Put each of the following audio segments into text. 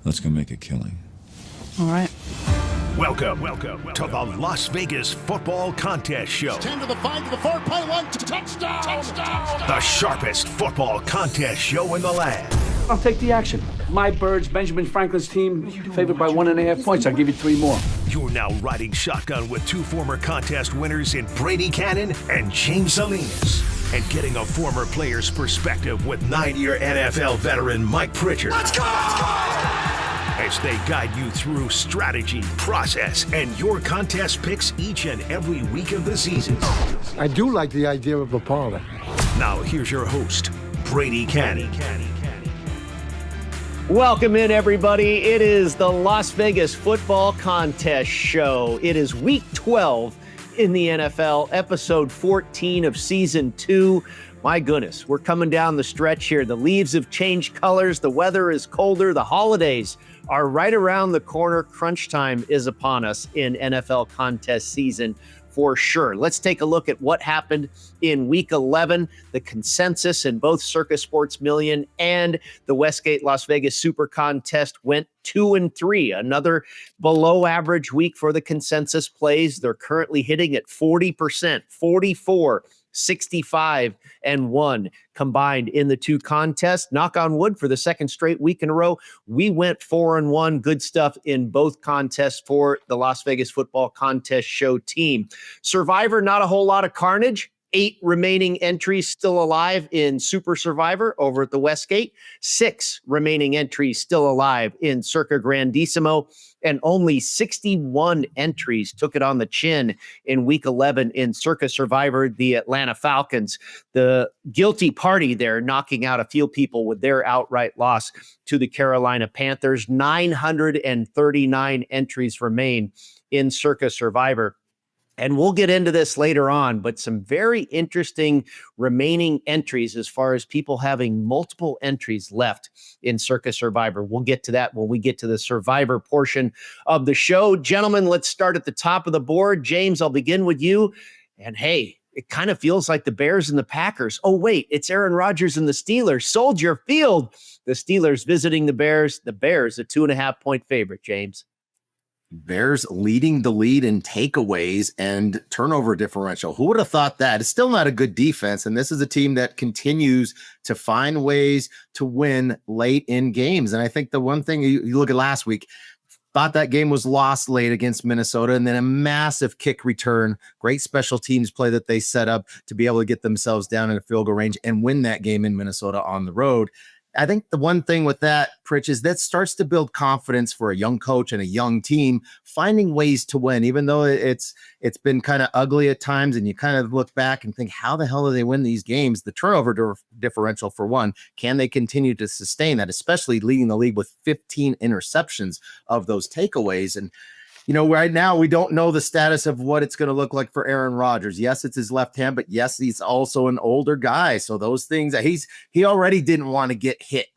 Let's go make a killing. All right. Welcome to the Las Vegas Football Contest Show. 10 to the 5 to the 4, play one, touchdown! The sharpest football contest show in the land. I'll take the action. My Birds, Benjamin Franklin's team, favored by 1.5 points. I'll give you 3 more. You're now riding shotgun with 2 former contest winners in Brady, Kannon and James Salinas. And getting a former player's perspective with 9-year NFL veteran Mike Pritchard. Let's go! As they guide you through strategy, process, and your contest picks each and every week of the season. I do like the idea of a parlay. Now here's your host, Brady Kannon. Welcome in, everybody. It is the Las Vegas Football Contest Show. It is week 12 in the NFL, episode 14 of season 2. My goodness, we're coming down the stretch here. The leaves have changed colors. The weather is colder. The holidays are right around the corner. Crunch time is upon us in NFL contest season for sure. Let's take a look at what happened in week 11. The consensus in both Circa Sports Million and the Westgate Las Vegas SuperContest went 2-3. Another below average week for the consensus plays. They're currently hitting at 40%, 44, 65 and 1 combined in the 2 contests. Knock on wood, for the second straight week in a row, we went 4-1. Good stuff in both contests for the Las Vegas Football Contest Show team. Survivor, not a whole lot of carnage. 8 remaining entries still alive in Super Survivor over at the Westgate. 6 remaining entries still alive in Circa Grandissimo. And only 61 entries took it on the chin in week 11 in Circa Survivor, the Atlanta Falcons. The guilty party there knocking out a few people with their outright loss to the Carolina Panthers. 939 entries remain in Circa Survivor. And we'll get into this later on, but some very interesting remaining entries as far as people having multiple entries left in Circa Survivor. We'll get to that when we get to the Survivor portion of the show. Gentlemen, let's start at the top of the board. James, I'll begin with you. And hey, it kind of feels like the Bears and the Packers. Oh, wait, it's Aaron Rodgers and the Steelers. Soldier Field. The Steelers visiting the Bears. The Bears, a 2.5-point favorite, James. Bears leading the lead in takeaways and turnover differential. Who would have thought that? It's still not a good defense, and this is a team that continues to find ways to win late in games. And I think the one thing you look at last week, thought that game was lost late against Minnesota, and then a massive kick return, great special teams play that they set up to be able to get themselves down in a field goal range and win that game in Minnesota on the road. I think the one thing with that, Pritch, is that starts to build confidence for a young coach and a young team, finding ways to win, even though it's been kind of ugly at times. And you kind of look back and think, how the hell do they win these games? The turnover differential, for one, can they continue to sustain that, especially leading the league with 15 interceptions of those takeaways? And you know, right now we don't know the status of what it's going to look like for Aaron Rodgers. Yes, it's his left hand, but yes, he's also an older guy. So those things, he already didn't want to get hit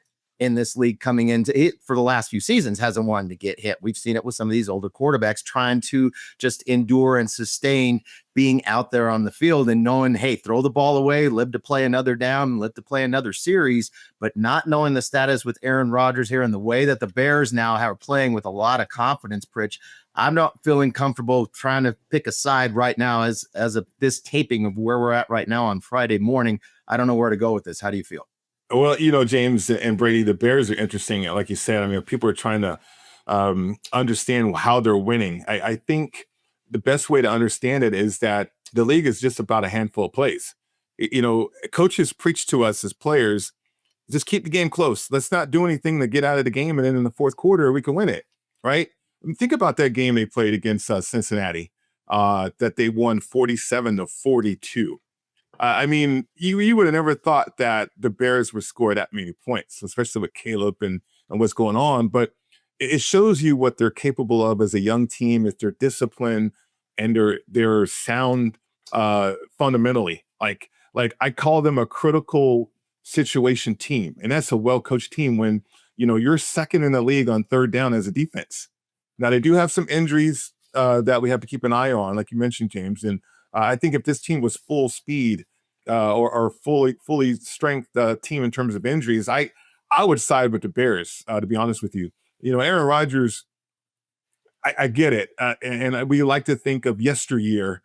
in this league coming into it for the last few seasons, hasn't wanted to get hit. We've seen it with some of these older quarterbacks trying to just endure and sustain being out there on the field and knowing, hey, throw the ball away, live to play another down, live to play another series, but not knowing the status with Aaron Rodgers here and the way that the Bears now are playing with a lot of confidence, Pritch. I'm not feeling comfortable trying to pick a side right now as of this taping of where we're at right now on Friday morning. I don't know where to go with this. How do you feel? Well, you know, James and Brady, the Bears are interesting. Like you said, I mean, people are trying to understand how they're winning. I think the best way to understand it is that the league is just about a handful of plays. You know, coaches preach to us as players, just keep the game close. Let's not do anything to get out of the game. And then in the fourth quarter, we can win it. Right. I mean, think about that game they played against Cincinnati, that they won 47-42. I mean, you would have never thought that the Bears would score that many points, especially with Caleb and what's going on. But it shows you what they're capable of as a young team if they're disciplined and they're sound fundamentally. Like I call them a critical situation team, and that's a well-coached team when you know you're second in the league on third down as a defense. Now they do have some injuries that we have to keep an eye on, like you mentioned, James, and I think if this team was full speed or fully strength team in terms of injuries, I would side with the Bears, to be honest with you. Aaron Rodgers, I get it. And we like to think of yesteryear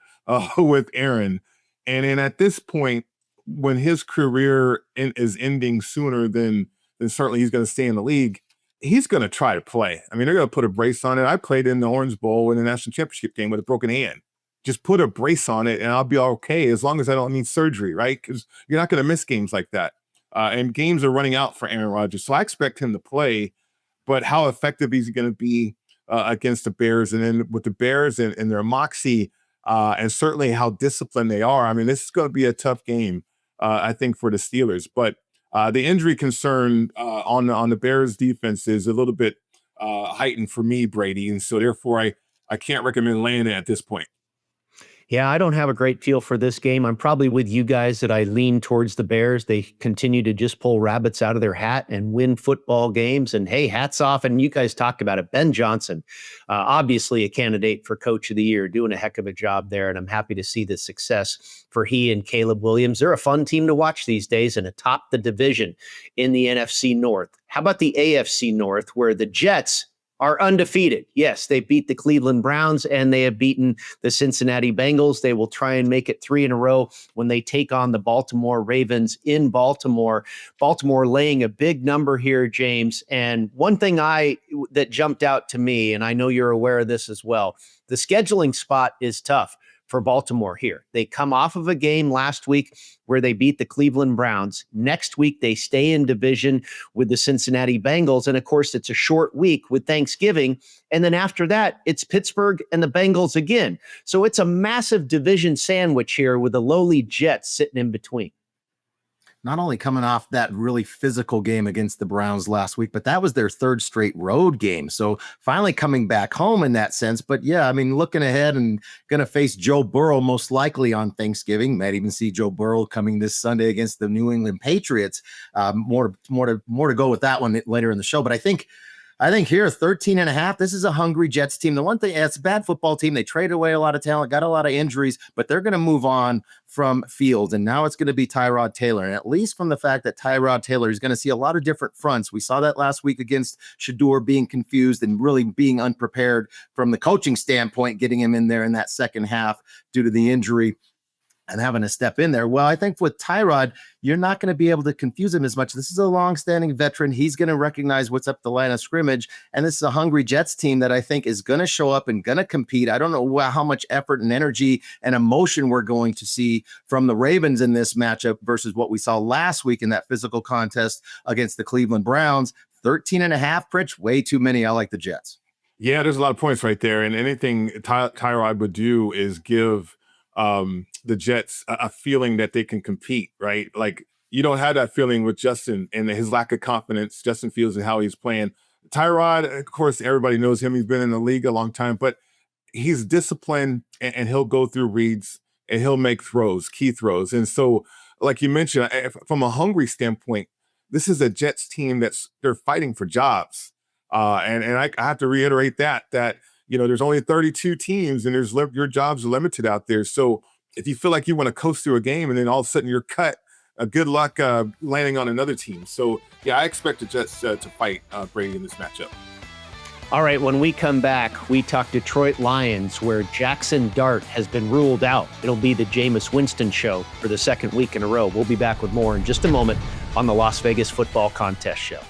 with Aaron. And then at this point, when his career is ending sooner than certainly he's going to stay in the league, he's going to try to play. I mean, they're going to put a brace on it. I played in the Orange Bowl in the national championship game with a broken hand. Just put a brace on it and I'll be okay as long as I don't need surgery, right? Because you're not going to miss games like that. And games are running out for Aaron Rodgers. So I expect him to play, but how effective he's going to be against the Bears, and then with the Bears and their moxie, and certainly how disciplined they are. I mean, this is going to be a tough game, I think, for the Steelers. But the injury concern on the Bears defense is a little bit heightened for me, Brady. And so therefore I can't recommend laying it at this point. Yeah, I don't have a great feel for this game. I'm probably with you guys that I lean towards the Bears. They continue to just pull rabbits out of their hat and win football games. And hey, hats off. And you guys talk about it. Ben Johnson, obviously a candidate for Coach of the Year, doing a heck of a job there. And I'm happy to see the success for he and Caleb Williams. They're a fun team to watch these days and atop the division in the NFC North. How about the AFC North, where the Jets are undefeated? Yes, they beat the Cleveland Browns and they have beaten the Cincinnati Bengals. They will try and make it 3 in a row when they take on the Baltimore Ravens in Baltimore. Baltimore laying a big number here, James. And one thing that jumped out to me, and I know you're aware of this as well, the scheduling spot is tough for Baltimore here. They come off of a game last week where they beat the Cleveland Browns. Next week, they stay in division with the Cincinnati Bengals. And of course, it's a short week with Thanksgiving. And then after that, it's Pittsburgh and the Bengals again. So it's a massive division sandwich here with the lowly Jets sitting in between. Not only coming off that really physical game against the Browns last week, but that was their third straight road game. So finally coming back home in that sense. But yeah, I mean, looking ahead and going to face Joe Burrow most likely on Thanksgiving. Might even see Joe Burrow coming this Sunday against the New England Patriots. More to go with that one later in the show. But I think here, 13.5, this is a hungry Jets team. The one thing, it's a bad football team. They traded away a lot of talent, got a lot of injuries, but they're going to move on from Fields. And now it's going to be Tyrod Taylor. And at least from the fact that Tyrod Taylor is going to see a lot of different fronts. We saw that last week against Shador being confused and really being unprepared from the coaching standpoint, getting him in there in that second half due to the injury and having to step in there. Well, I think with Tyrod, you're not going to be able to confuse him as much. This is a long-standing veteran. He's going to recognize what's up the line of scrimmage. And this is a hungry Jets team that I think is going to show up and going to compete. I don't know how much effort and energy and emotion we're going to see from the Ravens in this matchup versus what we saw last week in that physical contest against the Cleveland Browns. 13.5, Pritch, way too many. I like the Jets. Yeah, there's a lot of points right there. And anything Tyrod would do is give the Jets a feeling that they can compete, right? Like, you don't have that feeling with Justin and his lack of confidence, Justin Fields and how he's playing. Tyrod, of course, everybody knows him. He's been in the league a long time, but he's disciplined and he'll go through reads and he'll make throws, key throws. And so, like you mentioned, from a hungry standpoint, this is a Jets team they're fighting for jobs. And I have to reiterate that there's only 32 teams and your jobs are limited out there. So if you feel like you want to coast through a game and then all of a sudden you're cut, good luck landing on another team. So yeah, I expect the Jets to fight Brady in this matchup. All right, when we come back, we talk Detroit Lions, where Jackson Dart has been ruled out. It'll be the Jameis Winston show for the second week in a row. We'll be back with more in just a moment on the Las Vegas Football Contest Show.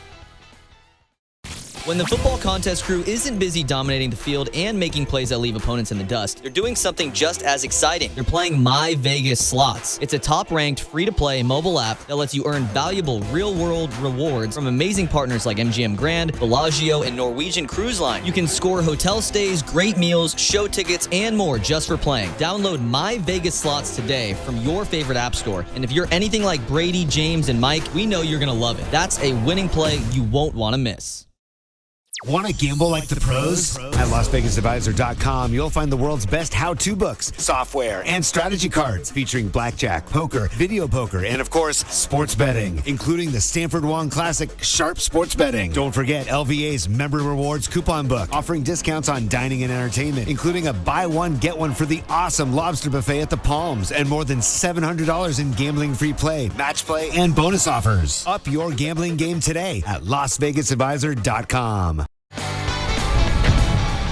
When the football contest crew isn't busy dominating the field and making plays that leave opponents in the dust, they're doing something just as exciting. They're playing My Vegas Slots. It's a top-ranked, free-to-play mobile app that lets you earn valuable real-world rewards from amazing partners like MGM Grand, Bellagio, and Norwegian Cruise Line. You can score hotel stays, great meals, show tickets, and more just for playing. Download My Vegas Slots today from your favorite app store. And if you're anything like Brady, James, and Mike, we know you're going to love it. That's a winning play you won't want to miss. Want to gamble like the pros? At LasVegasAdvisor.com, you'll find the world's best how-to books, software, and strategy cards featuring blackjack, poker, video poker, and of course, sports betting, including the Stanford Wong Classic Sharp Sports Betting. Don't forget LVA's Member Rewards coupon book, offering discounts on dining and entertainment, including a buy one, get one for the awesome lobster buffet at the Palms, and more than $700 in gambling-free play, match play, and bonus offers. Up your gambling game today at LasVegasAdvisor.com.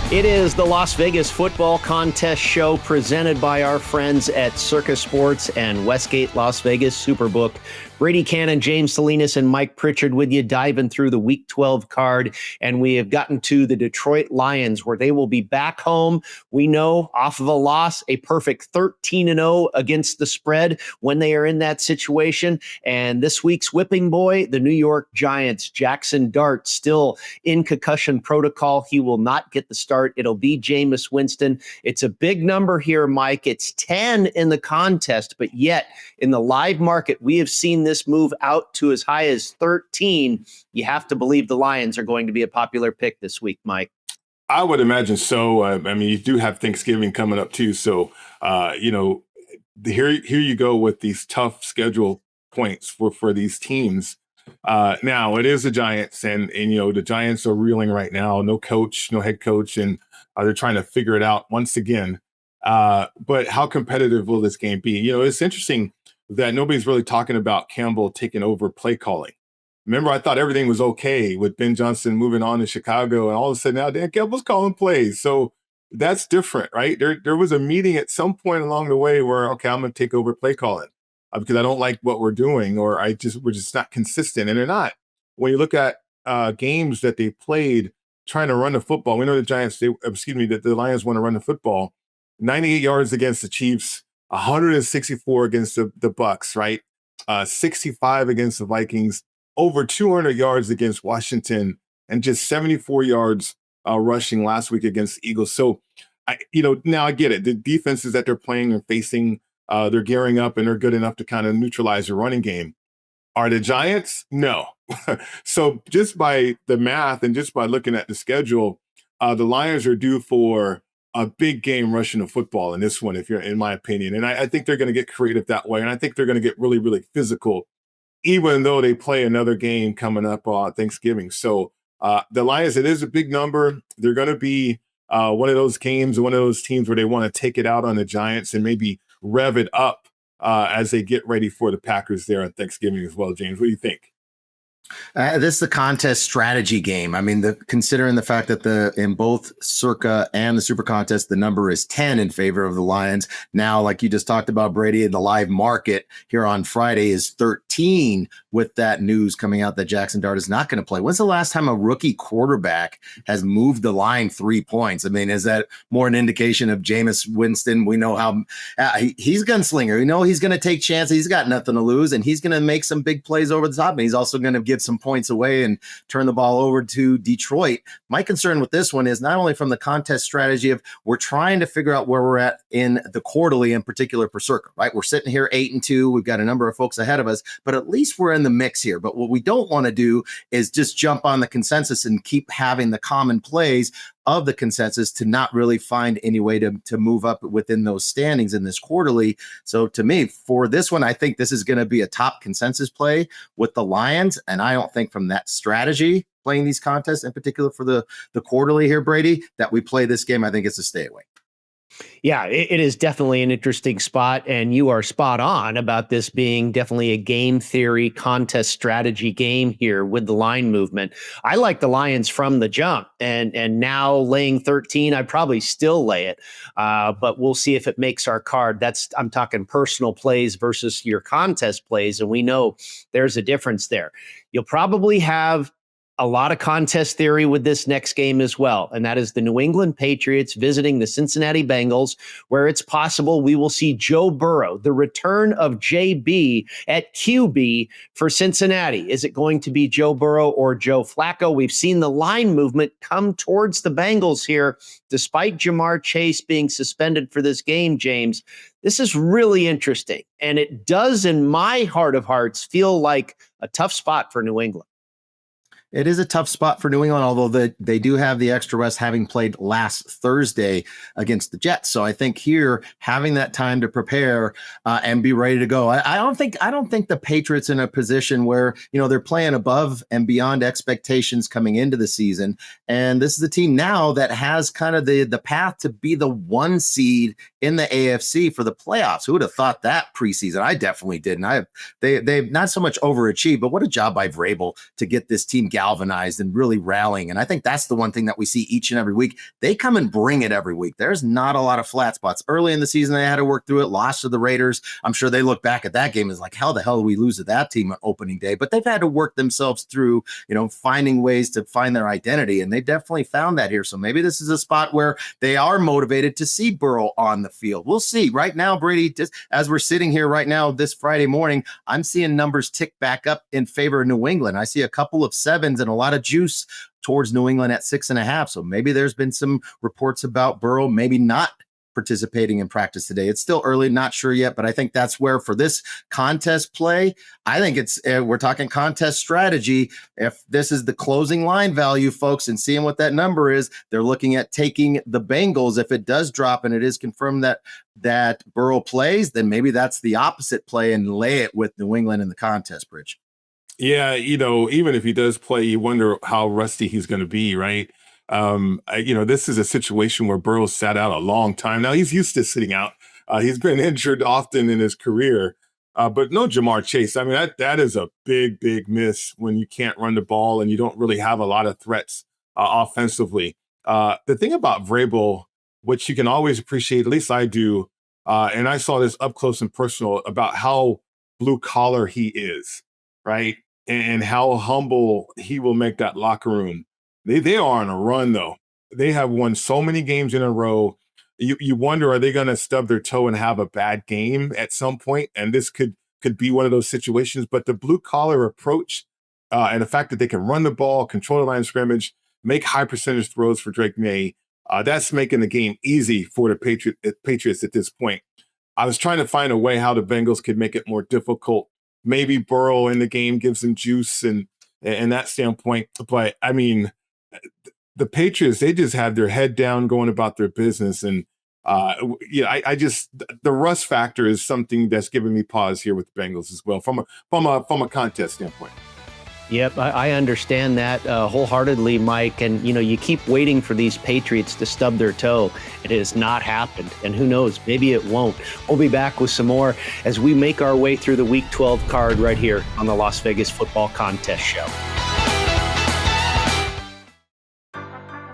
It is the Las Vegas Football Contest Show presented by our friends at Circa Sports and Westgate Las Vegas SuperBook. Brady, Kannon, James Salinas, and Mike Pritchard with you, diving through the Week 12 card. And we have gotten to the Detroit Lions, where they will be back home. We know, off of a loss, a perfect 13-0 against the spread when they are in that situation. And this week's whipping boy, the New York Giants, Jackson Dart, still in concussion protocol. He will not get the start. It'll be Jameis Winston. It's a big number here, Mike. It's 10 in the contest, but yet in the live market, we have seen this move out to as high as 13. You have to believe the Lions are going to be a popular pick this week, Mike. I would imagine so. I mean, you do have Thanksgiving coming up too. So, here you go with these tough schedule points for these teams. Now it is the Giants, and the Giants are reeling right now. No coach, no head coach, and they're trying to figure it out once again. But how competitive will this game be? It's interesting that nobody's really talking about Campbell taking over play calling. Remember, I thought everything was okay with Ben Johnson moving on to Chicago, and all of a sudden now Dan Campbell's calling plays. So that's different, right? There was a meeting at some point along the way where, okay, I'm going to take over play calling because I don't like what we're doing, or we're just not consistent, and they're not. When you look at games that they played trying to run the football, we know that the Lions want to run the football. 98 yards against the Chiefs, 164 against the Bucks, right? 65 against the Vikings, over 200 yards against Washington, and just 74 yards rushing last week against the Eagles. So, now I get it. The defenses that they're playing and facing, they're gearing up and they're good enough to kind of neutralize the running game. Are the Giants? No. So just by the math and just by looking at the schedule, the Lions are due for a big game rushing the football in this one, in my opinion. And I think they're going to get creative that way. And I think they're going to get really, really physical, even though they play another game coming up on Thanksgiving. So the Lions, it is a big number. They're going to be one of those games, one of those teams where they want to take it out on the Giants and maybe rev it up as they get ready for the Packers there on Thanksgiving as well. James, what do you think? This is the contest strategy game. I mean, considering the fact that in both Circa and the SuperContest, the number is 10 in favor of the Lions. Now, like you just talked about, Brady, in the live market here on Friday is 13, with that news coming out that Jackson Dart is not going to play. When's the last time a rookie quarterback has moved the line 3 points? I mean, is that more an indication of Jameis Winston? We know how he's a gunslinger. We know he's going to take chances. He's got nothing to lose, and he's going to make some big plays over the top. And he's also going to give some points away and turn the ball over to Detroit. My concern with this one is not only from the contest strategy of we're trying to figure out where we're at in the quarterly, in particular for Circa, right? We're sitting here 8-2. We've got a number of folks ahead of us, but at least we're in the mix here. But what we don't want to do is just jump on the consensus and keep having the common plays of the consensus to not really find any way to move up within those standings in this quarterly. So to me, for this one, I think this is going to be a top consensus play with the Lions. And I don't think from that strategy, playing these contests in particular for the quarterly here, Brady, that we play this game. I think it's a stay away. Yeah, it is definitely an interesting spot, and you are spot on about this being definitely a game theory contest strategy game here with the line movement. I like the Lions from the jump, and now laying 13, I'd probably still lay it, but we'll see if it makes our card. I'm talking personal plays versus your contest plays, and we know there's a difference there. You'll probably have a lot of contest theory with this next game as well, and that is the New England Patriots visiting the Cincinnati Bengals, where it's possible we will see Joe Burrow, the return of JB at QB for Cincinnati. Is it going to be Joe Burrow or Joe Flacco? We've seen the line movement come towards the Bengals here, despite Jamar Chase being suspended for this game, James. This is really interesting, and it does, in my heart of hearts, feel like a tough spot for New England. It is a tough spot for New England, although they do have the extra rest, having played last Thursday against the Jets. So I think here, having that time to prepare and be ready to go, I don't think the Patriots in a position where they're playing above and beyond expectations coming into the season. And this is a team now that has kind of the path to be the 1 seed in the AFC for the playoffs. Who would have thought that preseason? I definitely didn't. They've not so much overachieved, but what a job by Vrabel to get this team galvanized and really rallying. And I think that's the one thing that we see each and every week. They come and bring it every week. There's not a lot of flat spots. Early in the season, they had to work through it, lost to the Raiders. I'm sure they look back at that game as like, how the hell did we lose to that team on opening day? But they've had to work themselves through, finding ways to find their identity. And they definitely found that here. So maybe this is a spot where they are motivated to see Burrow on the field. We'll see. Right now, Brady, just as we're sitting here right now this Friday morning, I'm seeing numbers tick back up in favor of New England. I see a couple of 7s and a lot of juice towards New England at 6.5. So maybe there's been some reports about Burrow maybe not participating in practice today. It's still early, not sure yet, but I think that's where for this contest play, I think it's we're talking contest strategy. If this is the closing line value, folks, and seeing what that number is, they're looking at taking the Bengals. If it does drop and it is confirmed that Burrow plays, then maybe that's the opposite play and lay it with New England in the contest, Bridge. Yeah, even if he does play, you wonder how rusty he's going to be, right? This is a situation where Burrow sat out a long time. Now he's used to sitting out. He's been injured often in his career, but no Jamar Chase. I mean, that is a big, big miss when you can't run the ball and you don't really have a lot of threats offensively. The thing about Vrabel, which you can always appreciate, at least I do, and I saw this up close and personal about how blue collar he is, right? And how humble he will make that locker room. They are on a run, though. They have won so many games in a row. You wonder, are they going to stub their toe and have a bad game at some point? And this could be one of those situations. But the blue-collar approach and the fact that they can run the ball, control the line of scrimmage, make high-percentage throws for Drake May, that's making the game easy for the Patriots at this point. I was trying to find a way how the Bengals could make it more difficult. Maybe Burrow in the game gives them juice and that standpoint. But, I mean, the Patriots, they just have their head down going about their business. And, the rust factor is something that's giving me pause here with the Bengals as well from a contest standpoint. Yep, I understand that wholeheartedly, Mike. And, you keep waiting for these Patriots to stub their toe. It has not happened. And who knows, maybe it won't. We'll be back with some more as we make our way through the Week 12 card right here on the Las Vegas Football Contest Show.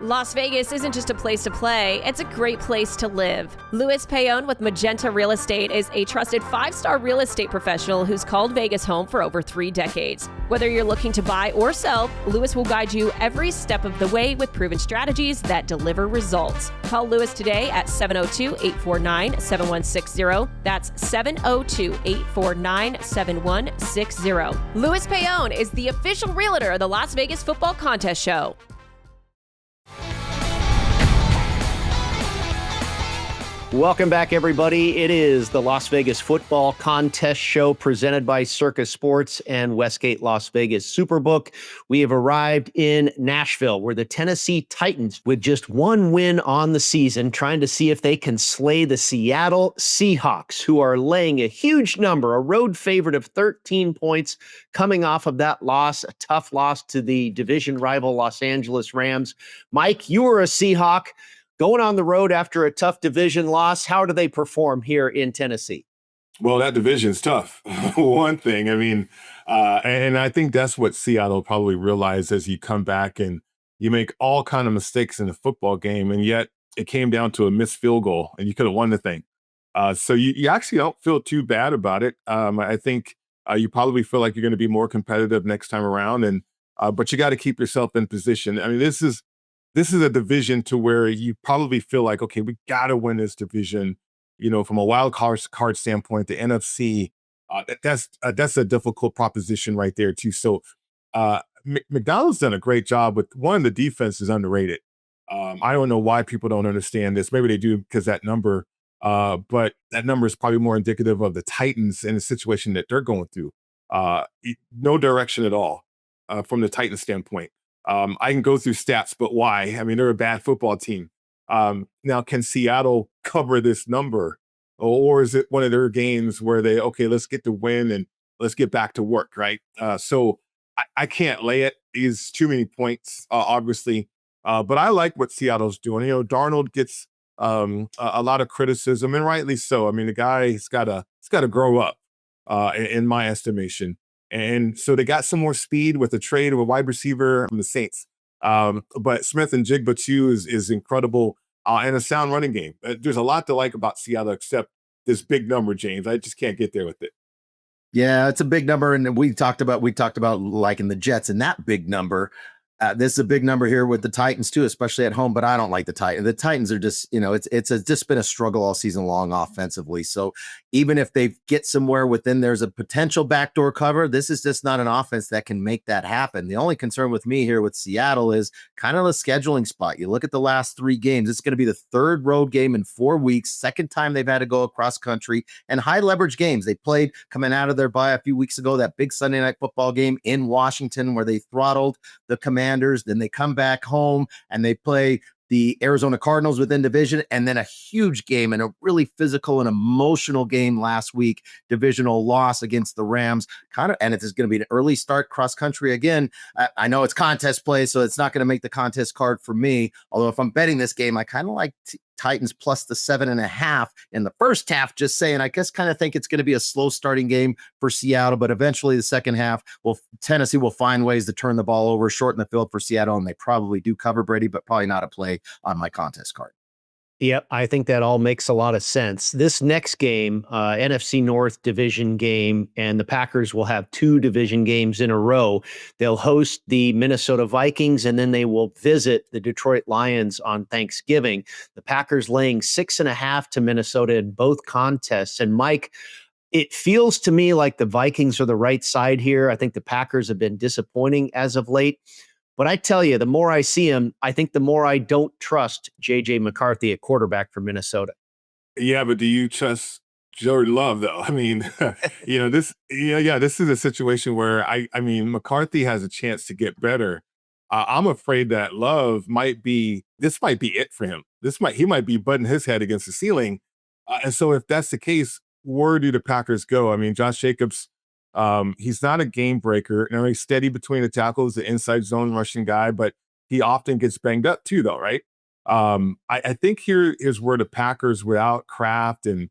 Las Vegas isn't just a place to play, it's a great place to live. Louis Payon with Magenta Real Estate is a trusted 5-star real estate professional who's called Vegas home for over 3 decades. Whether you're looking to buy or sell, Louis will guide you every step of the way with proven strategies that deliver results. Call Louis today at 702-849-7160. That's 702-849-7160. Louis Payon is the official realtor of the Las Vegas Football Contest Show. Welcome back, everybody. It is the Las Vegas Football Contest Show presented by Circa Sports and Westgate Las Vegas SuperBook. We have arrived in Nashville, where the Tennessee Titans, with just one win on the season, trying to see if they can slay the Seattle Seahawks, who are laying a huge number, a road favorite of 13 points, coming off of that loss, a tough loss to the division rival Los Angeles Rams. Mike, you were a Seahawk. Going on the road after a tough division loss, how do they perform here in Tennessee? Well, that division's tough. One thing, I mean, and I think that's what Seattle probably realized as you come back and you make all kind of mistakes in the football game, and yet it came down to a missed field goal, and you could have won the thing. So you actually don't feel too bad about it. I think you probably feel like you're going to be more competitive next time around, and but you got to keep yourself in position. I mean, this is a division to where you probably feel like, okay, we got to win this division. From a wild card standpoint, the NFC, that's a difficult proposition right there too. So McDonald's done a great job with one. The defense is underrated. I don't know why people don't understand this. Maybe they do because that number, but that number is probably more indicative of the Titans and the situation that they're going through. No direction at all from the Titans standpoint. I can go through stats, but why? I mean, they're a bad football team. Now, can Seattle cover this number? Or is it one of their games where let's get the win and let's get back to work, right? So I can't lay it. It's too many points, obviously. But I like what Seattle's doing. Darnold gets a lot of criticism, and rightly so. I mean, the guy's got to grow up, in my estimation. And so they got some more speed with the trade of a wide receiver from the Saints. But Smith and Jigba too is incredible, and a sound running game. There's a lot to like about Seattle, except this big number, James. I just can't get there with it. Yeah, it's a big number, and we talked about liking the Jets and that big number. This is a big number here with the Titans too, especially at home. But I don't like the Titans. The Titans are just, it's just been a struggle all season long offensively. So even if they get somewhere within, there's a potential backdoor cover. This is just not an offense that can make that happen. The only concern with me here with Seattle is kind of the scheduling spot. You look at the last 3 games. It's going to be the 3rd road game in 4 weeks. Second time they've had to go across country, and high leverage games. They played coming out of their bye a few weeks ago, that big Sunday night football game in Washington where they throttled the Commanders. Then they come back home and they play the Arizona Cardinals within division, and then a huge game and a really physical and emotional game last week, divisional loss against the Rams. And it is going to be an early start cross country again. I know it's contest play, so it's not going to make the contest card for me. Although if I'm betting this game, I kind of like Titans plus the 7.5 in the first half. Just saying, I guess kind of think it's going to be a slow starting game for Seattle, but eventually the second half, Tennessee will find ways to turn the ball over, shorten the field for Seattle, and they probably do cover, Brady, but probably not a play on my contest card. Yep, I think that all makes a lot of sense. This next game, NFC North division game, and the Packers will have 2 division games in a row. They'll host the Minnesota Vikings, and then they will visit the Detroit Lions on Thanksgiving. The Packers laying 6.5 to Minnesota in both contests. And Mike, it feels to me like the Vikings are the right side here. I think the Packers have been disappointing as of late. But I tell you, the more I see him, I think the more I don't trust J.J. McCarthy at quarterback for Minnesota. Yeah, but do you trust Jordan Love, though? I mean, this is a situation where I mean, McCarthy has a chance to get better. I'm afraid that Love might be it for him. He might be butting his head against the ceiling. And so if that's the case, where do the Packers go? I mean, Josh Jacobs, he's not a game breaker. He's steady between the tackles, the inside zone rushing guy, but he often gets banged up too, though, right? I think here's where the Packers, without Kraft, and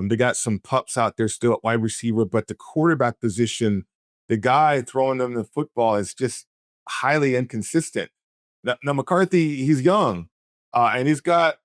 they got some pups out there still at wide receiver, but the quarterback position, the guy throwing them the football is just highly inconsistent. Now McCarthy, he's young, and he's got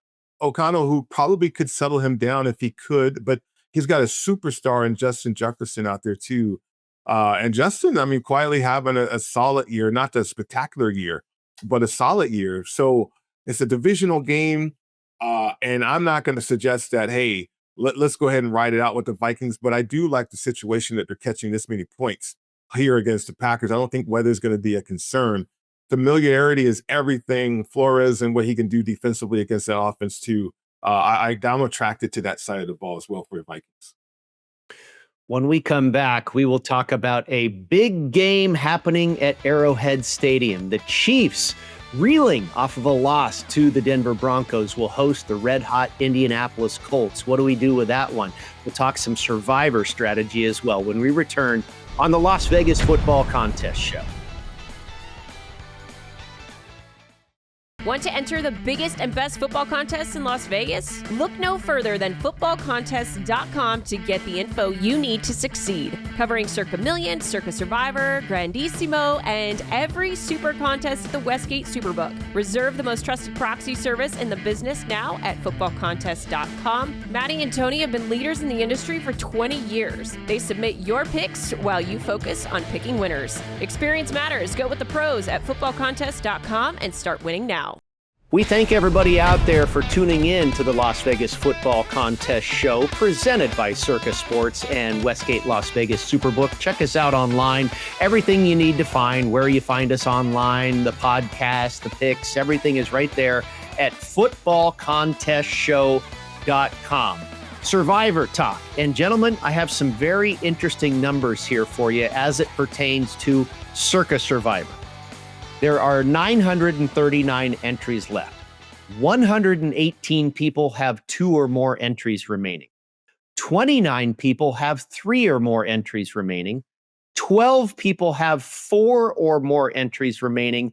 O'Connell, who probably could settle him down if he could, but he's got a superstar in Justin Jefferson out there too. And Justin, I mean, quietly having a solid year, not a spectacular year, but a solid year. So it's a divisional game. And I'm not going to suggest that, hey, let's go ahead and ride it out with the Vikings. But I do like the situation that they're catching this many points here against the Packers. I don't think weather's going to be a concern. Familiarity is everything. Flores and what he can do defensively against that offense too. I'm attracted to that side of the ball as well for the Vikings. When we come back, we will talk about a big game happening at Arrowhead Stadium. The Chiefs, reeling off of a loss to the Denver Broncos, will host the red-hot Indianapolis Colts. What do we do with that one? We'll talk some Survivor strategy as well when we return on the Las Vegas Football Contest Show. Want to enter the biggest and best football contests in Las Vegas? Look no further than footballcontest.com to get the info you need to succeed. Covering Circa Million, Circa Survivor, Grandissimo, and every super contest at the Westgate SuperBook. Reserve the most trusted proxy service in the business now at footballcontest.com. Maddie and Tony have been leaders in the industry for 20 years. They submit your picks while you focus on picking winners. Experience matters. Go with the pros at footballcontest.com and start winning now. We thank everybody out there for tuning in to the Las Vegas Football Contest Show, presented by Circa Sports and Westgate Las Vegas SuperBook. Check us out online. Everything you need to find, where you find us online, the podcast, the picks, everything is right there at footballcontestshow.com. Survivor talk. And gentlemen, I have some very interesting numbers here for you as it pertains to Circa Survivor. There are 939 entries left. 118 people have 2 or more entries remaining. 29 people have 3 or more entries remaining. 12 people have 4 or more entries remaining.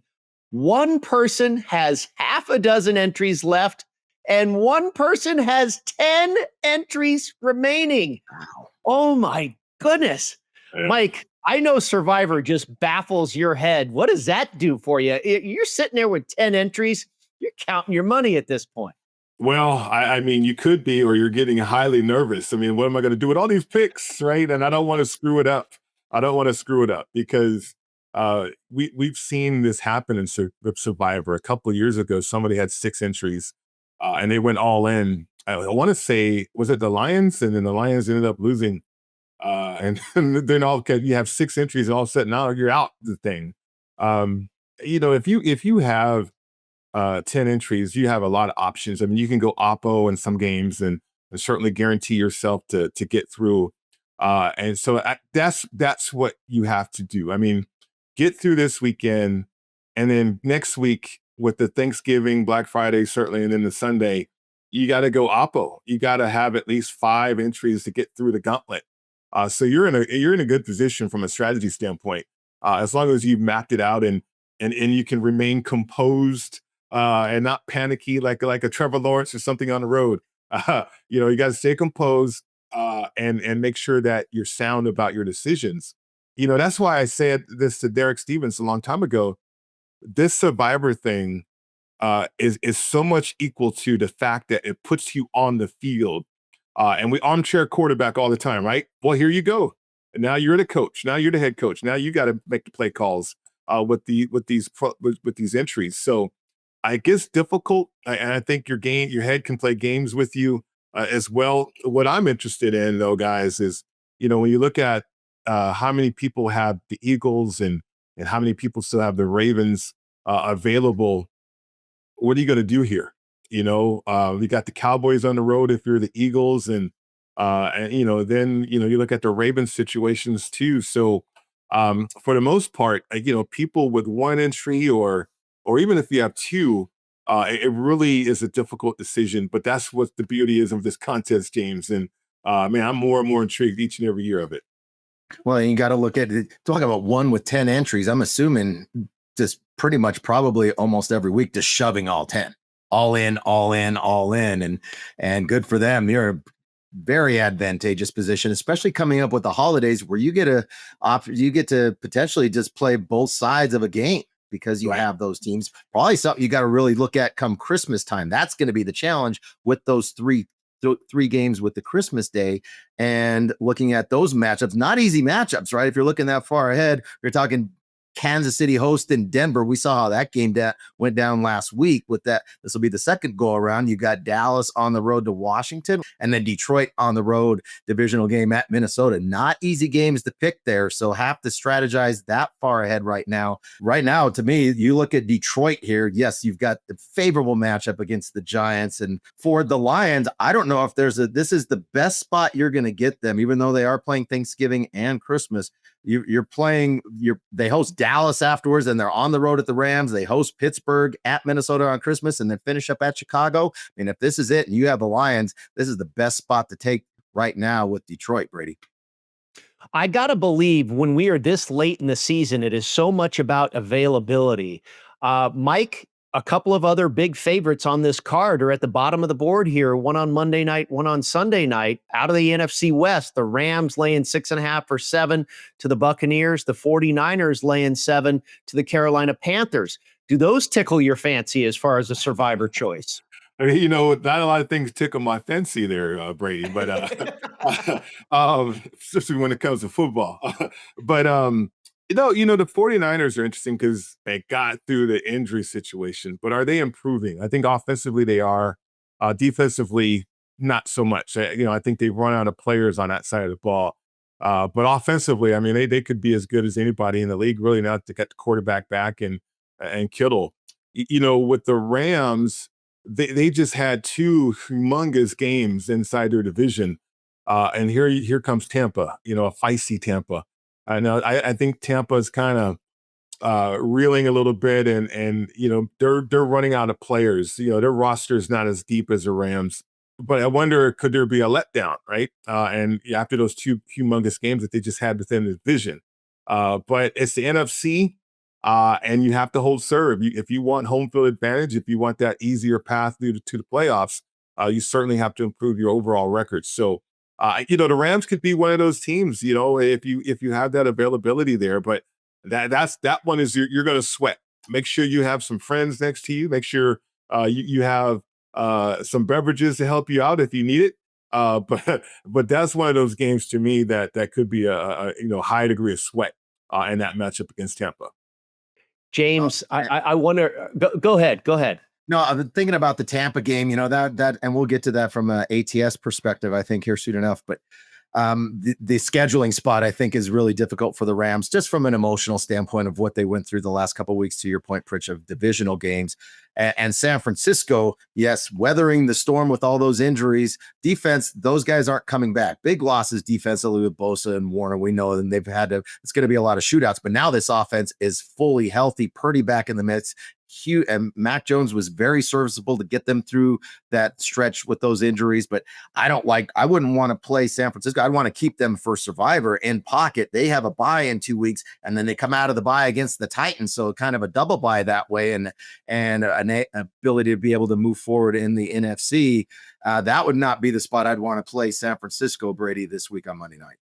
1 person has half a dozen entries left, and one person has 10 entries remaining. Wow. Oh my goodness. Yeah. Mike, I know Survivor just baffles your head. What does that do for you? You're sitting there with 10 entries. You're counting your money at this point. Well, I mean, you could be, or you're getting highly nervous. I mean, what am I going to do with all these picks, right? And I don't want to screw it up. Because we've seen this happen in Survivor. A couple of years ago, somebody had 6 entries, and they went all in. I want to say, was it the Lions? And then the Lions ended up losing. And then you have 6 entries, and all of a sudden now you're out the thing. If you have 10 entries, you have a lot of options. I mean, you can go oppo in some games and certainly guarantee yourself to get through. And so that's what you have to do. I mean, get through this weekend, and then next week with the Thanksgiving, Black Friday, certainly, and then the Sunday, you got to go oppo. You got to have at least 5 entries to get through the gauntlet. So you're in a good position from a strategy standpoint, as long as you've mapped it out and you can remain composed and not panicky like a Trevor Lawrence or something on the road. You got to stay composed and make sure that you're sound about your decisions. That's why I said this to Derek Stevens a long time ago. This Survivor thing is so much equal to the fact that it puts you on the field. And we armchair quarterback all the time, right? Well, here you go. And now you're the coach. Now you're the head coach. Now you got to make the play calls with these entries. So I guess difficult. And I think your head can play games with you as well. What I'm interested in, though, guys, is when you look at how many people have the Eagles and how many people still have the Ravens available. What are you going to do here? You got the Cowboys on the road if you're the Eagles, and then you look at the Ravens situations too. So for the most part, people with 1 entry or even if you have 2, it really is a difficult decision. But that's what the beauty is of this contest, James. And man, I'm more and more intrigued each and every year of it. Well, you got to look at it. Talk about one with 10 entries. I'm assuming just pretty much probably almost every week just shoving all 10. All in, and good for them. You're a very advantageous position, especially coming up with the holidays where you get to potentially just play both sides of a game because you have those teams. Probably something you got to really look at come Christmas time. That's going to be the challenge with those three games with the Christmas day and looking at those matchups. Not easy matchups, right? If you're looking that far ahead, you're talking Kansas City hosting Denver. We saw how that game went down last week with that. This will be the second go around. You got Dallas on the road to Washington and then Detroit on the road, divisional game at Minnesota. Not easy games to pick there. So have to strategize that far ahead right now. Right now, to me, you look at Detroit here. Yes, you've got the favorable matchup against the Giants, and for the Lions, I don't know if this is the best spot you're going to get them, even though they are playing Thanksgiving and Christmas. They host Dallas afterwards, and they're on the road at the Rams. They host Pittsburgh at Minnesota on Christmas, and then finish up at Chicago. I mean, if this is it and you have the Lions, this is the best spot to take right now with Detroit, Brady. I got to believe when we are this late in the season, it is so much about availability. Mike, a couple of other big favorites on this card are at the bottom of the board here. One on Monday night, one on Sunday night. Out of the NFC West, the Rams laying 6.5 or 7 to the Buccaneers. The 49ers laying 7 to the Carolina Panthers. Do those tickle your fancy as far as a Survivor choice? I mean, not a lot of things tickle my fancy there, Brady, but especially when it comes to football. But the 49ers are interesting because they got through the injury situation, but are they improving? I think offensively they are. Defensively, not so much. I think they've run out of players on that side of the ball. But offensively, I mean, they could be as good as anybody in the league, really, now to get the quarterback back and Kittle. With the Rams, they just had 2 humongous games inside their division. And here comes Tampa, a feisty Tampa. I think Tampa is kind of reeling a little bit, and they're running out of players. Their roster is not as deep as the Rams, but I wonder, could there be a letdown, right? And after those 2 humongous games that they just had within the division, but it's the NFC. And you have to hold serve. If you want home field advantage, if you want that easier path to the playoffs, you certainly have to improve your overall record. So, the Rams could be one of those teams, if you have that availability there. But that one is you're going to sweat. Make sure you have some friends next to you. Make sure you have some beverages to help you out if you need it. But that's one of those games to me that could be a high degree of sweat in that matchup against Tampa. James, I wonder. Go ahead. No, I've been thinking about the Tampa game. That, and we'll get to that from an ATS perspective, I think, here soon enough. But the scheduling spot, I think, is really difficult for the Rams, just from an emotional standpoint of what they went through the last couple of weeks, to your point, Pritch, of divisional games. And San Francisco, yes, weathering the storm with all those injuries. Defense, those guys aren't coming back. Big losses defensively with Bosa and Warner. We know, and it's going to be a lot of shootouts. But now this offense is fully healthy, Purdy back in the midst. Hugh and Mac Jones was very serviceable to get them through that stretch with those injuries. But I wouldn't want to play San Francisco. I'd want to keep them for Survivor in pocket. They have a bye in 2 weeks, and then they come out of the bye against the Titans. So kind of a double bye that way, and an ability to be able to move forward in the NFC. That would not be the spot I'd want to play San Francisco, Brady, this week on Monday night.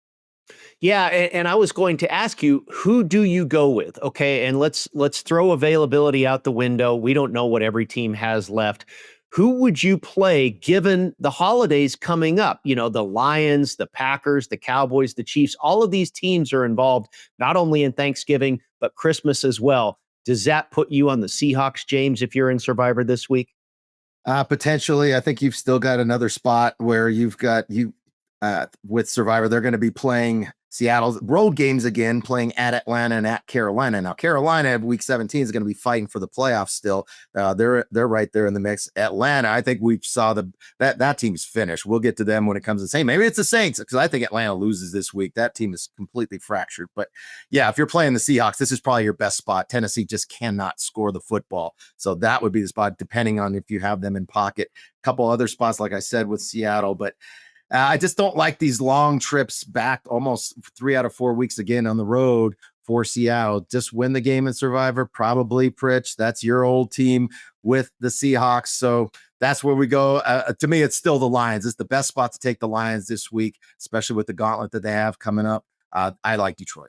Yeah, and I was going to ask you, who do you go with? Okay, and let's throw availability out the window. We don't know what every team has left. Who would you play given the holidays coming up? The Lions, the Packers, the Cowboys, the Chiefs, all of these teams are involved not only in Thanksgiving, but Christmas as well. Does that put you on the Seahawks, James, if you're in Survivor this week? Potentially. I think you've still got another spot where with Survivor, they're going to be playing Seattle's road games again, playing at Atlanta and at Carolina. Now, Carolina, week 17, is going to be fighting for the playoffs still. They're right there in the mix. Atlanta, I think we saw that team's finished. We'll get to them when it comes to the same. Maybe it's the Saints, because I think Atlanta loses this week. That team is completely fractured. But yeah, if you're playing the Seahawks, this is probably your best spot. Tennessee just cannot score the football. So that would be the spot, depending on if you have them in pocket. A couple other spots, like I said, with Seattle, but I just don't like these long trips back, almost 3 out of 4 weeks again on the road for Seattle. Just win the game in Survivor, probably, Pritch. That's your old team with the Seahawks. So that's where we go. To me, it's still the Lions. It's the best spot to take the Lions this week, especially with the gauntlet that they have coming up. I like Detroit.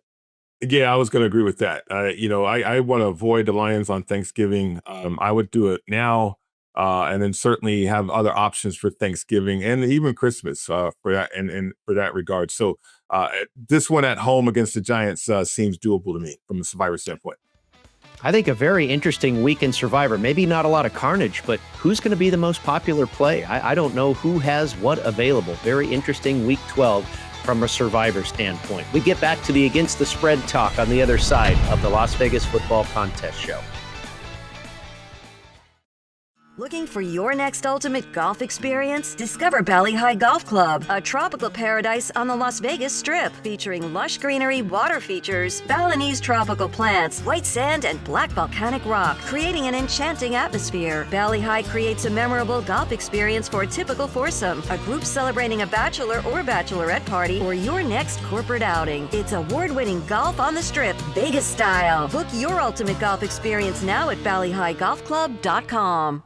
Yeah, I was going to agree with that. I want to avoid the Lions on Thanksgiving. I would do it now. And then certainly have other options for Thanksgiving and even Christmas for that and for that regard. So this one at home against the Giants seems doable to me from a Survivor standpoint. I think a very interesting week in Survivor. Maybe not a lot of carnage, but who's going to be the most popular play? I don't know who has what available. Very interesting week 12 from a Survivor standpoint. We get back to the Against the Spread talk on the other side of the Las Vegas Football Contest Show. Looking for your next ultimate golf experience? Discover Valley High Golf Club, a tropical paradise on the Las Vegas Strip, featuring lush greenery, water features, Balinese tropical plants, white sand, and black volcanic rock, creating an enchanting atmosphere. Valley High creates a memorable golf experience for a typical foursome, a group celebrating a bachelor or bachelorette party, or your next corporate outing. It's award-winning golf on the Strip, Vegas style. Book your ultimate golf experience now at valleyhighgolfclub.com.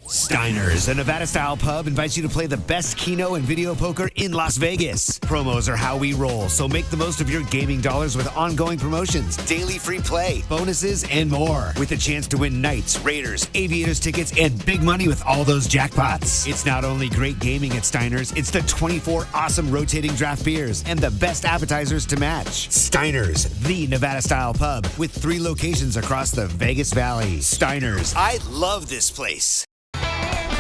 Steiner's, a Nevada-style pub, invites you to play the best keno and video poker in Las Vegas. Promos are how we roll, so make the most of your gaming dollars with ongoing promotions, daily free play, bonuses, and more. With a chance to win Knights, Raiders, Aviators tickets, and big money with all those jackpots. It's not only great gaming at Steiner's, it's the 24 awesome rotating draft beers and the best appetizers to match. Steiner's, the Nevada-style pub, with 3 locations across the Vegas Valley. Steiner's, I love this place.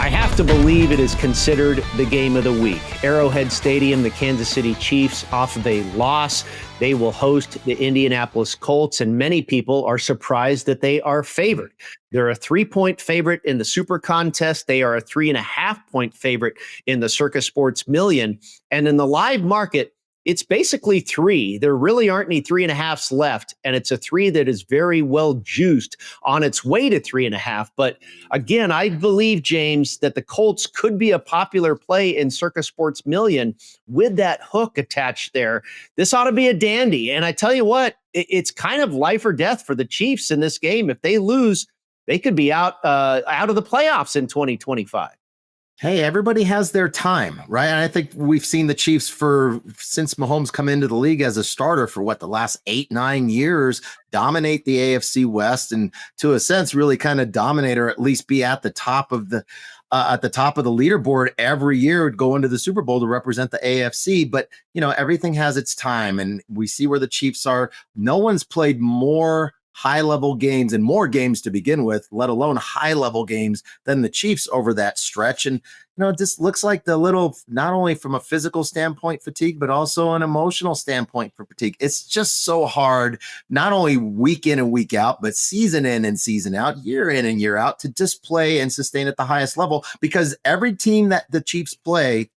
I have to believe it is considered the game of the week. Arrowhead Stadium, the Kansas City Chiefs, off of a loss. They will host the Indianapolis Colts, and many people are surprised that they are favored. They're a 3-point favorite in the SuperContest. They are a 3.5-point favorite in the Circa Sports Million. And in the live market, it's basically 3. There really aren't any 3.5s left, and it's a 3 that is very well juiced on its way to 3.5. But again, I believe, James, that the Colts could be a popular play in Circa Sports Million with that hook attached there. This ought to be a dandy. And I tell you what, it's kind of life or death for the Chiefs in this game. If they lose, they could be out of the playoffs in 2025. Hey, everybody has their time, right? And I think we've seen the Chiefs since Mahomes come into the league as a starter for the last 8-9 years, dominate the AFC West, and to a sense, really kind of dominate, or at least be at the top of the leaderboard every year, would go into the Super Bowl to represent the AFC. But everything has its time, and we see where the Chiefs are. No one's played more high-level games and more games to begin with, let alone high-level games, than the Chiefs over that stretch. And, it just looks like not only from a physical standpoint fatigue, but also an emotional standpoint for fatigue. It's just so hard, not only week in and week out, but season in and season out, year in and year out, to just play and sustain at the highest level, because every team that the Chiefs play,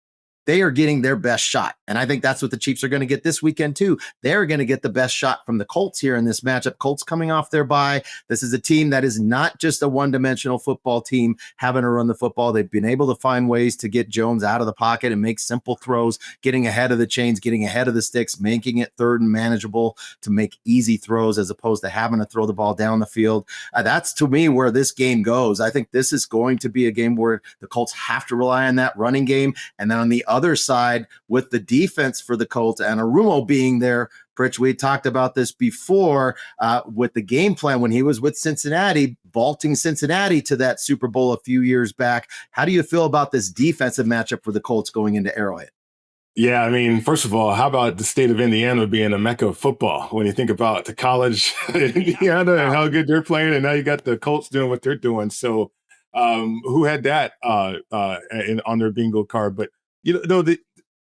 they are getting their best shot. And I think that's what the Chiefs are going to get this weekend too. They're going to get the best shot from the Colts here in this matchup. Colts coming off their bye. This is a team that is not just a one-dimensional football team having to run the football. They've been able to find ways to get Jones out of the pocket and make simple throws, getting ahead of the chains, getting ahead of the sticks, making it third and manageable to make easy throws as opposed to having to throw the ball down the field. That's, to me, where this game goes. I think this is going to be a game where the Colts have to rely on that running game. And then on the other side, with the defense for the Colts and Arumo being there, Pritch, we talked about this before with the game plan when he was with Cincinnati, vaulting Cincinnati to that Super Bowl a few years back. How do you feel about this defensive matchup for the Colts going into Arrowhead? Yeah, I mean, first of all, how about the state of Indiana being a mecca of football? When you think about the college Indiana and how good they're playing, and now you got the Colts doing what they're doing. So who had that on their bingo card? But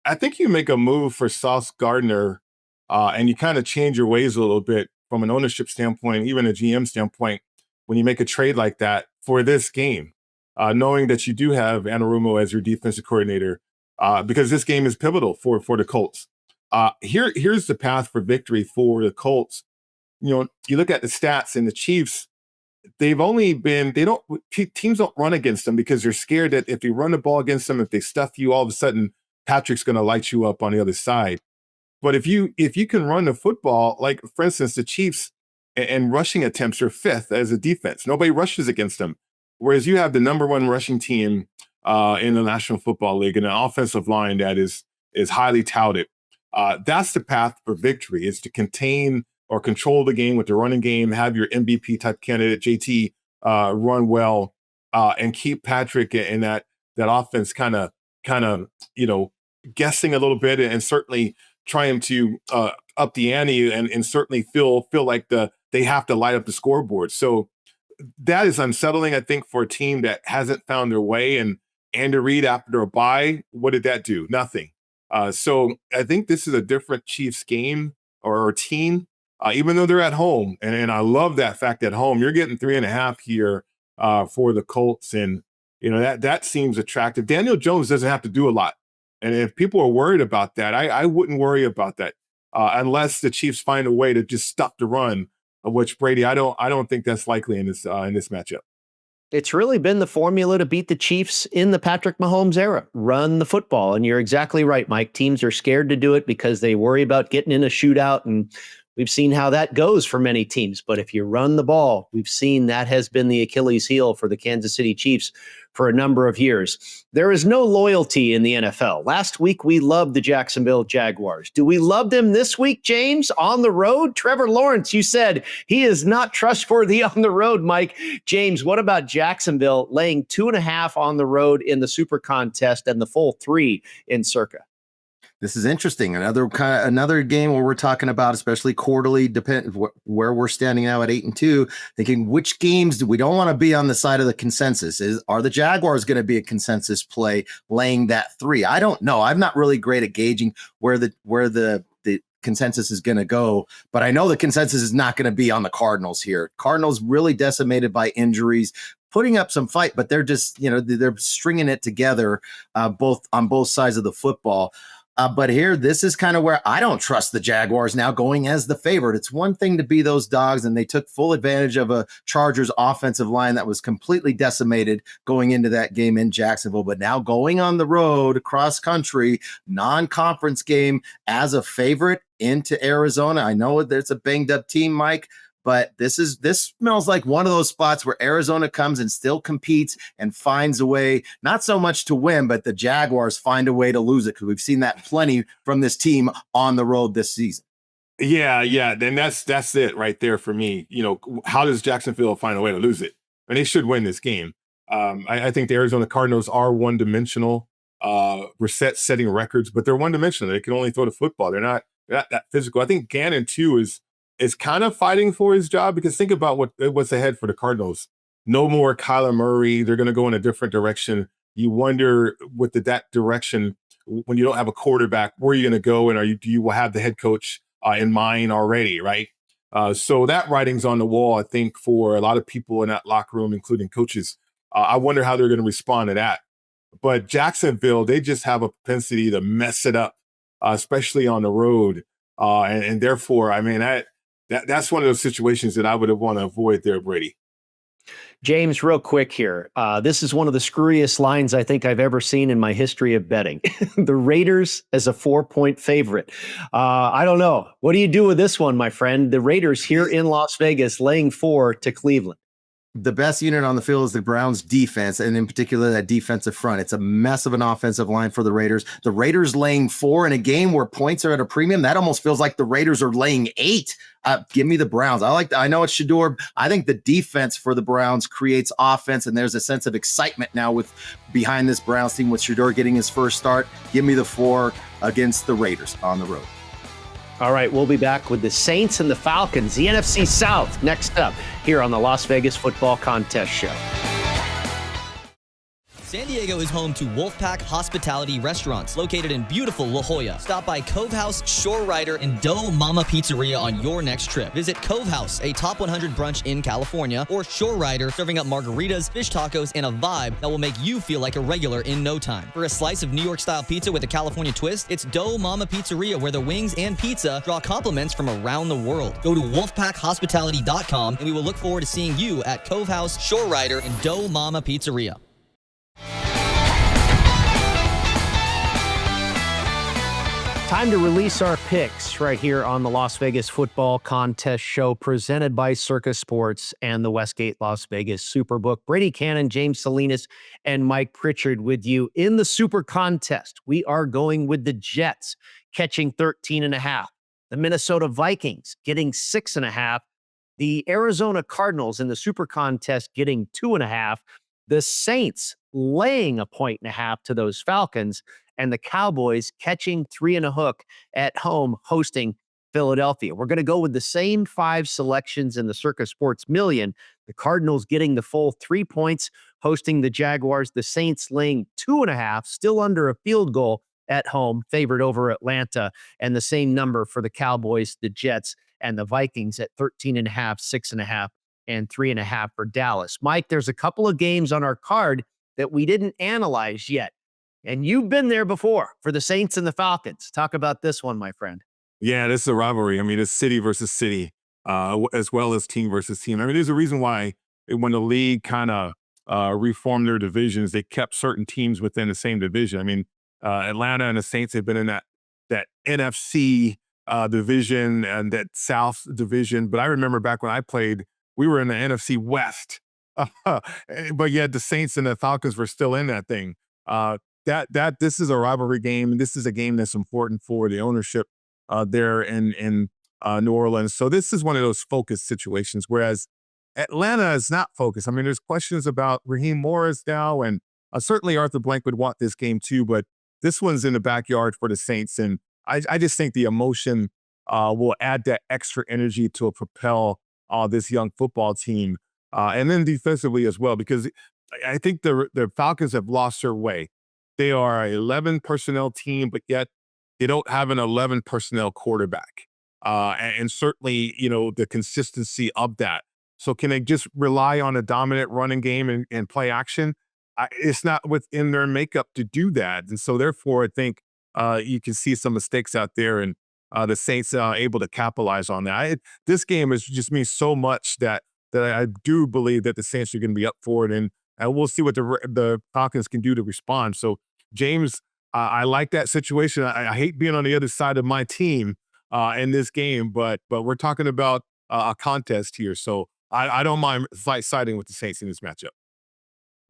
I think you make a move for Sauce Gardner and you kind of change your ways a little bit from an ownership standpoint, even a GM standpoint, when you make a trade like that for this game, knowing that you do have Anarumo as your defensive coordinator, because this game is pivotal for the Colts. Here's the path for victory for the Colts. You look at the stats, and the Chiefs, teams don't run against them because they're scared that if they run the ball against them, if they stuff you, all of a sudden Patrick's going to light you up on the other side. But if you can run the football, like for instance, the Chiefs and rushing attempts are 5th as a defense. Nobody rushes against them. Whereas you have the number 1 rushing team in the National Football League and an offensive line that is highly touted. That's the path for victory, is to contain or control the game with the running game, have your MVP type candidate, JT, run well, and keep Patrick in that offense kind of, guessing a little bit, and certainly trying to up the ante and certainly feel like they have to light up the scoreboard. So that is unsettling, I think, for a team that hasn't found their way. And Andy Reid, after a bye, what did that do? Nothing. So I think this is a different Chiefs game or team, even though they're at home. And I love that fact at home. You're getting 3.5 here for the Colts. And, that seems attractive. Daniel Jones doesn't have to do a lot. And if people are worried about that, I wouldn't worry about that unless the Chiefs find a way to just stop the run, which Brady, I don't think that's likely in this matchup. It's really been the formula to beat the Chiefs in the Patrick Mahomes era. Run the football. And you're exactly right, Mike. Teams are scared to do it because they worry about getting in a shootout. And we've seen how that goes for many teams. But if you run the ball, we've seen that has been the Achilles heel for the Kansas City Chiefs for a number of years. There is no loyalty in the NFL. Last week, we loved the Jacksonville Jaguars. Do we love them this week, James, on the road? Trevor Lawrence, you said he is not trustworthy on the road, Mike. James, what about Jacksonville laying 2.5 on the road in the SuperContest and the full 3 in Circa? This is interesting. Another game where we're talking about, especially quarterly, where we're standing now at 8-2, thinking which games do we don't want to be on the side of the consensus? Are the Jaguars going to be a consensus play laying that 3? I don't know. I'm not really great at gauging where the consensus is going to go, but I know the consensus is not going to be on the Cardinals here. Cardinals really decimated by injuries, putting up some fight, but they're just, they're stringing it together both on both sides of the football. But here, this is kind of where I don't trust the Jaguars now going as the favorite. It's one thing to be those dogs, and they took full advantage of a Chargers offensive line that was completely decimated going into that game in Jacksonville. But now going on the road, across country, non-conference game as a favorite into Arizona. I know there's a banged up team, Mike, but this smells like one of those spots where Arizona comes and still competes and finds a way, not so much to win, but the Jaguars find a way to lose it, because we've seen that plenty from this team on the road this season. Yeah. Then that's it right there for me. How does Jacksonville find a way to lose it? And they should win this game. I think the Arizona Cardinals are one-dimensional. Brissett setting records, but they're one-dimensional. They can only throw the football. They're not that physical. I think Kannon, too, is kind of fighting for his job, because think about what's ahead for the Cardinals. No more Kyler Murray. They're going to go in a different direction. You wonder with that direction, when you don't have a quarterback, where are you going to go? And do you have the head coach in mind already, right? So that writing's on the wall, I think, for a lot of people in that locker room, including coaches. I wonder how they're going to respond to that. But Jacksonville, they just have a propensity to mess it up, especially on the road. And therefore, I mean, that's one of those situations that I would want to avoid there, Brady. James, real quick here. This is one of the screwiest lines I think I've ever seen in my history of betting. The Raiders as a 4-point favorite. I don't know. What do you do with this one, my friend? The Raiders here in Las Vegas laying 4 to Cleveland. The best unit on the field is the Browns defense, and in particular that defensive front. It's a mess of an offensive line for the Raiders. The Raiders laying 4 in a game where points are at a premium. That almost feels like the Raiders are laying 8. Give me the Browns. I know it's Shador. I think the defense for the Browns creates offense, and there's a sense of excitement now with behind this Browns team with Shador getting his first start. Give me the 4 against the Raiders on the road. All right, we'll be back with the Saints and the Falcons, the NFC South, next up here on the Las Vegas Football Contest Show. San Diego is home to Wolfpack Hospitality Restaurants, located in beautiful La Jolla. Stop by Cove House, Shore Rider, and Dough Mama Pizzeria on your next trip. Visit Cove House, a top 100 brunch in California, or Shore Rider, serving up margaritas, fish tacos, and a vibe that will make you feel like a regular in no time. For a slice of New York-style pizza with a California twist, it's Dough Mama Pizzeria, where the wings and pizza draw compliments from around the world. Go to wolfpackhospitality.com, and we will look forward to seeing you at Cove House, Shore Rider, and Dough Mama Pizzeria. Time to release our picks right here on the Las Vegas Football Contest Show, presented by Circa Sports and the Westgate Las Vegas SuperBook. Brady Kannon, James Salinas, and Mike Pritchard with you in the Super Contest. We are going with the Jets catching 13.5. The Minnesota Vikings getting 6.5. The Arizona Cardinals in the Super Contest getting 2.5. The Saints laying 1.5 to those Falcons, and the Cowboys catching 3.5 at home, hosting Philadelphia. We're going to go with the same 5 selections in the Circa Sports Million. The Cardinals getting the full 3 points, hosting the Jaguars. The Saints laying 2.5, still under a field goal at home, favored over Atlanta, and the same number for the Cowboys, the Jets, and the Vikings at 13.5, 6.5, and 3.5 for Dallas. Mike, there's a couple of games on our card that we didn't analyze yet. And you've been there before for the Saints and the Falcons. Talk about this one, my friend. Yeah, this is a rivalry. I mean, it's city versus city, as well as team versus team. I mean, there's a reason why when the league kind of reformed their divisions, they kept certain teams within the same division. I mean, Atlanta and the Saints have been in that NFC division and that South division. But I remember back when I played, we were in the NFC West. But yet the Saints and the Falcons were still in that thing. This is a rivalry game, and this is a game that's important for the ownership there in New Orleans. So this is one of those focused situations, whereas Atlanta is not focused. I mean, there's questions about Raheem Morris now, and certainly Arthur Blank would want this game too, but this one's in the backyard for the Saints, and I just think the emotion will add that extra energy to propel this young football team, and then defensively as well, because I think the Falcons have lost their way. They are an 11 personnel team, but yet they don't have an 11 personnel quarterback. And certainly, the consistency of that. So can they just rely on a dominant running game and play action? It's not within their makeup to do that. And so therefore, I think you can see some mistakes out there, and the Saints able to capitalize on that. This game has just means so much that I do believe that the Saints are going to be up for it, and we'll see what the Falcons can do to respond. So, James, I like that situation. I hate being on the other side of my team in this game, but we're talking about a contest here, so I don't mind siding with the Saints in this matchup.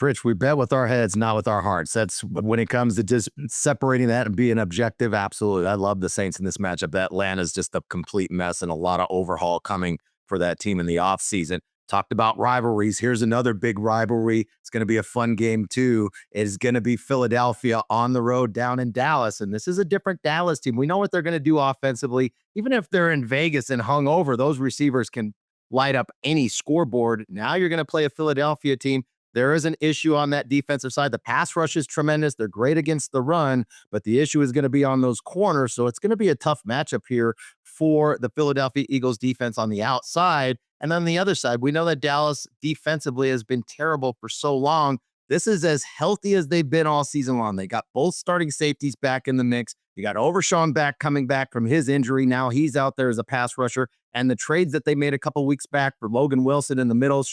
Pritch, we bet with our heads, not with our hearts. That's when it comes to just separating that and being objective. Absolutely. I love the Saints in this matchup. Atlanta's just a complete mess and a lot of overhaul coming for that team in the offseason. Talked about rivalries. Here's another big rivalry. It's going to be a fun game, too. It is going to be Philadelphia on the road down in Dallas. And this is a different Dallas team. We know what they're going to do offensively. Even if they're in Vegas and hungover, those receivers can light up any scoreboard. Now you're going to play a Philadelphia team. There is an issue on that defensive side. The pass rush is tremendous. They're great against the run, but the issue is going to be on those corners. So it's going to be a tough matchup here for the Philadelphia Eagles defense on the outside. And on the other side, we know that Dallas defensively has been terrible for so long. This is as healthy as they've been all season long. They got both starting safeties back in the mix. You got Overshawn coming back from his injury. Now he's out there as a pass rusher. And the trades that they made a couple weeks back for Logan Wilson in the middle,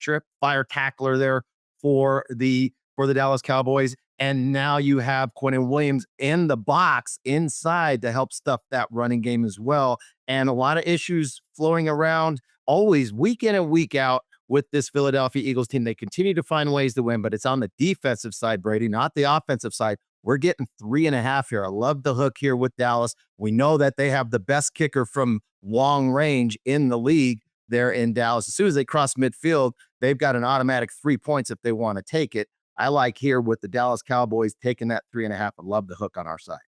trip fire tackler there for the Dallas Cowboys. And now you have Quentin Williams in the box inside to help stuff that running game as well. And a lot of issues flowing around always week in and week out with this Philadelphia Eagles team. They continue to find ways to win, but it's on the defensive side, Brady, not the offensive side. We're getting 3.5 here. I love the hook here with Dallas. We know that they have the best kicker from long range in the league there in Dallas. As soon as they cross midfield, they've got an automatic 3 points if they want to take it. I like here with the Dallas Cowboys taking that 3.5. I love the hook on our side.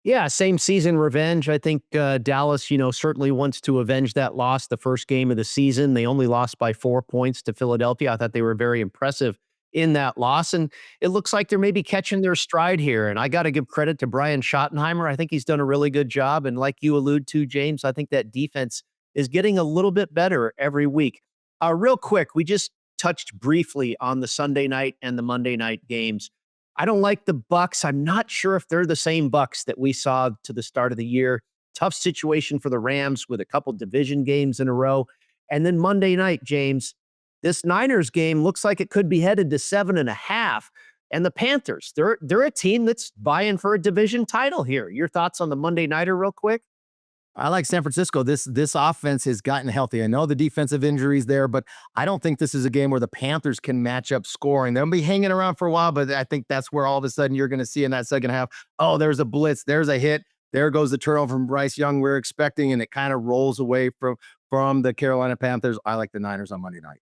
Yeah, same season revenge. I think Dallas, certainly wants to avenge that loss the first game of the season. They only lost by 4 points to Philadelphia. I thought they were very impressive in that loss, and it looks like they're maybe catching their stride here. And I got to give credit to Brian Schottenheimer. I think he's done a really good job. And like you allude to, James, I think that defense is getting a little bit better every week. Real quick, we just touched briefly on the Sunday night and the Monday night games. I don't like the Bucs. I'm not sure if they're the same Bucs that we saw to the start of the year. Tough situation for the Rams with a couple division games in a row. And then Monday night, James, this Niners game looks like it could be headed to 7.5. And the Panthers, they're a team that's vying for a division title here. Your thoughts on the Monday nighter real quick? I like San Francisco. This offense has gotten healthy. I know the defensive injuries there, but I don't think this is a game where the Panthers can match up scoring. They'll be hanging around for a while, but I think that's where all of a sudden you're going to see in that second half, oh, there's a blitz, there's a hit, there goes the turnover from Bryce Young we're expecting, and it kind of rolls away from the Carolina Panthers. I like the Niners on Monday night.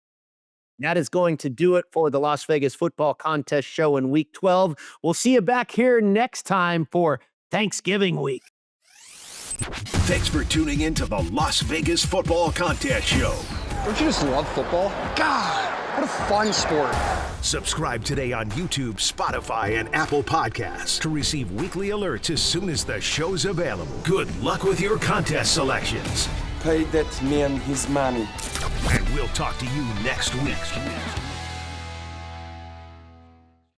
That is going to do it for the Las Vegas Football Contest show in Week 12. We'll see you back here next time for Thanksgiving week. Thanks for tuning in to the Las Vegas Football Contest Show. Don't you just love football? God, what a fun sport. Subscribe today on YouTube, Spotify, and Apple Podcasts to receive weekly alerts as soon as the show's available. Good luck with your contest selections. Pay that man his money. And we'll talk to you next week.